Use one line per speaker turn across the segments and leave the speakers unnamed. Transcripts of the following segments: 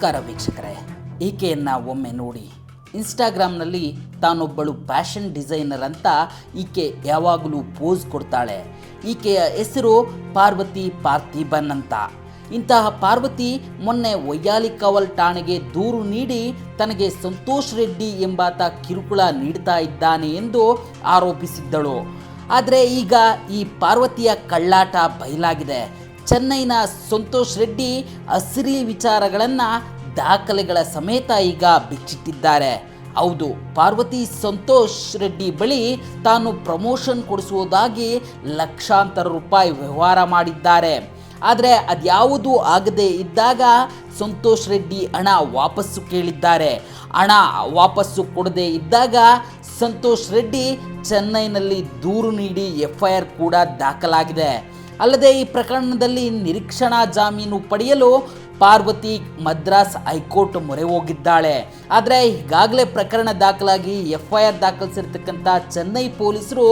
ನಮಸ್ಕಾರ ವೀಕ್ಷಕರೇ, ಈಕೆಯನ್ನು ಒಮ್ಮೆ ನೋಡಿ. ಇನ್ಸ್ಟಾಗ್ರಾಮ್ನಲ್ಲಿ ತಾನೊಬ್ಬಳು ಫ್ಯಾಷನ್ ಡಿಸೈನರ್ ಅಂತ ಈಕೆ ಯಾವಾಗಲೂ ಪೋಸ್ ಕೊಡ್ತಾಳೆ. ಈಕೆಯ ಹೆಸರು ಪಾರ್ವತಿ ಪಾರ್ಥಿಬನ್ ಅಂತ. ಇಂತಹ ಪಾರ್ವತಿ ಮೊನ್ನೆ ವೈಯಾಲಿಕಾವಲ್ ಠಾಣೆಗೆ ದೂರು ನೀಡಿ ತನಗೆ ಸಂತೋಷ್ ರೆಡ್ಡಿ ಎಂಬಾತ ಕಿರುಕುಳ ನೀಡ್ತಾ ಇದ್ದಾನೆ ಎಂದು ಆರೋಪಿಸಿದ್ದಳು. ಆದರೆ ಈಗ ಈ ಪಾರ್ವತಿಯ ಕಳ್ಳಾಟ ಬಯಲಾಗಿದೆ. ಚೆನ್ನೈನ ಸಂತೋಷ್ ರೆಡ್ಡಿ ಅಸಲಿ ವಿಚಾರಗಳನ್ನು ದಾಖಲೆಗಳ ಸಮೇತ ಈಗ ಬಿಚ್ಚಿಟ್ಟಿದ್ದಾರೆ. ಹೌದು, ಪಾರ್ವತಿ ಸಂತೋಷ್ ರೆಡ್ಡಿ ಬಳಿ ತಾನು ಪ್ರಮೋಷನ್ ಕೊಡಿಸುವುದಾಗಿ ಲಕ್ಷಾಂತರ ರೂಪಾಯಿ ವ್ಯವಹಾರ ಮಾಡಿದ್ದಾರೆ. ಆದರೆ ಅದ್ಯಾವುದೂ ಆಗದೇ ಇದ್ದಾಗ ಸಂತೋಷ್ ರೆಡ್ಡಿ ಹಣ ವಾಪಸ್ಸು ಕೇಳಿದ್ದಾರೆ. ಹಣ ವಾಪಸ್ಸು ಕೊಡದೇ ಇದ್ದಾಗ ಸಂತೋಷ್ ರೆಡ್ಡಿ ಚೆನ್ನೈನಲ್ಲಿ ದೂರು ನೀಡಿ FIR ಕೂಡ ದಾಖಲಾಗಿದೆ. ಅಲ್ಲದೆ ಈ ಪ್ರಕರಣದಲ್ಲಿ ನಿರೀಕ್ಷಣಾ ಜಾಮೀನು ಪಡೆಯಲು ಪಾರ್ವತಿ ಮದ್ರಾಸ್ ಹೈಕೋರ್ಟ್ ಮೊರೆ ಹೋಗಿದ್ದಾಳೆ. ಆದರೆ ಈಗಾಗಲೇ ಪ್ರಕರಣ ದಾಖಲಾಗಿ FIR ದಾಖಲಿಸಿರ್ತಕ್ಕಂಥ ಚೆನ್ನೈ ಪೊಲೀಸರು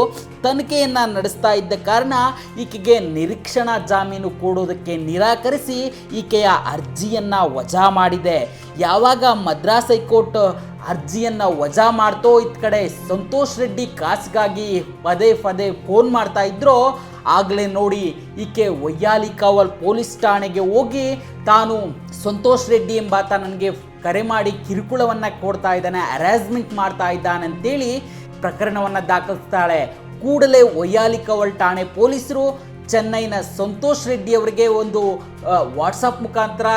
ತನಿಖೆಯನ್ನು ನಡೆಸ್ತಾ ಇದ್ದ ಕಾರಣ ಈಕೆಗೆ ನಿರೀಕ್ಷಣಾ ಜಾಮೀನು ಕೊಡೋದಕ್ಕೆ ನಿರಾಕರಿಸಿ ಈಕೆಯ ಅರ್ಜಿಯನ್ನು ವಜಾ ಮಾಡಿದೆ. ಯಾವಾಗ ಮದ್ರಾಸ್ ಹೈಕೋರ್ಟ್ ಅರ್ಜಿಯನ್ನು ವಜಾ ಮಾಡ್ತೋ, ಇತ್ತ ಕಡೆ ಸಂತೋಷ್ ರೆಡ್ಡಿ ಕಾಸಿಗಾಗಿ ಪದೇ ಪದೇ ಫೋನ್ ಮಾಡ್ತಾ ಇದ್ರೋ, ಆಗಲೇ ನೋಡಿ ಈಕೆ ವೈಯಾಲಿಕಾವಲ್ ಪೊಲೀಸ್ ಠಾಣೆಗೆ ಹೋಗಿ ತಾನು ಸಂತೋಷ್ ರೆಡ್ಡಿ ಎಂಬಾತ ನನಗೆ ಕರೆ ಮಾಡಿ ಕಿರುಕುಳವನ್ನು ಕೊಡ್ತಾ ಇದ್ದಾನೆ, ಹ್ಯಾರಾಸ್ಮೆಂಟ್ ಮಾಡ್ತಾ ಇದ್ದಾನೆ ಅಂತೇಳಿ ಪ್ರಕರಣವನ್ನು ದಾಖಲಿಸ್ತಾಳೆ. ಕೂಡಲೇ ವೈಯಾಲಿಕಾವಲ್ ಠಾಣೆ ಪೊಲೀಸರು ಚೆನ್ನೈನ ಸಂತೋಷ್ ರೆಡ್ಡಿ ಅವರಿಗೆ ಒಂದು ವಾಟ್ಸಪ್ ಮುಖಾಂತರ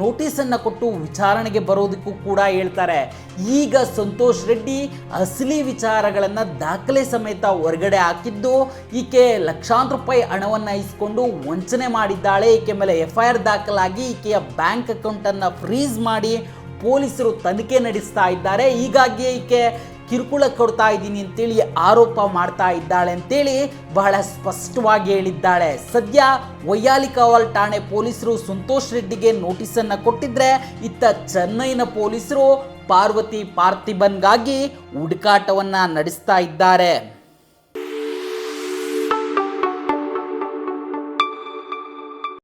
ನೋಟಿಸನ್ನು ಕೊಟ್ಟು ವಿಚಾರಣೆಗೆ ಬರೋದಕ್ಕೂ ಕೂಡ ಹೇಳ್ತಾರೆ. ಈಗ ಸಂತೋಷ್ ರೆಡ್ಡಿ ಅಸಲಿ ವಿಚಾರಗಳನ್ನು ದಾಖಲೆ ಸಮೇತ ಹೊರಗಡೆ ಹಾಕಿದ್ದು, ಈಕೆ ಲಕ್ಷಾಂತರ ರೂಪಾಯಿ ಹಣವನ್ನು ಇಸ್ಕೊಂಡು ವಂಚನೆ ಮಾಡಿದ್ದಾಳೆ. ಈಕೆ ಮೇಲೆ FIR ದಾಖಲಾಗಿ ಈಕೆಯ ಬ್ಯಾಂಕ್ ಅಕೌಂಟನ್ನು ಫ್ರೀಸ್ ಮಾಡಿ ಪೊಲೀಸರು ತನಿಖೆ ನಡೆಸ್ತಾ ಇದ್ದಾರೆ. ಹೀಗಾಗಿ ಈಕೆ ಕಿರುಕುಳ ಕೊಡ್ತಾ ಇದ್ದೀನಿ ಅಂತೇಳಿ ಆರೋಪ ಮಾಡ್ತಾ ಇದ್ದಾಳೆ ಅಂತೇಳಿ ಬಹಳ ಸ್ಪಷ್ಟವಾಗಿ ಹೇಳಿದ್ದಾಳೆ. ಸದ್ಯ ವೈಯಾಲಿಕಾವಲ್ ಠಾಣೆ ಪೊಲೀಸರು ಸಂತೋಷ್ ರೆಡ್ಡಿಗೆ ನೋಟಿಸನ್ನು ಕೊಟ್ಟಿದ್ರೆ, ಇತ್ತ ಚೆನ್ನೈನ ಪೊಲೀಸರು ಪಾರ್ವತಿ ಪಾರ್ಥಿಬನ್ಗಾಗಿ ಹುಡುಕಾಟವನ್ನು ನಡೆಸ್ತಾ ಇದ್ದಾರೆ.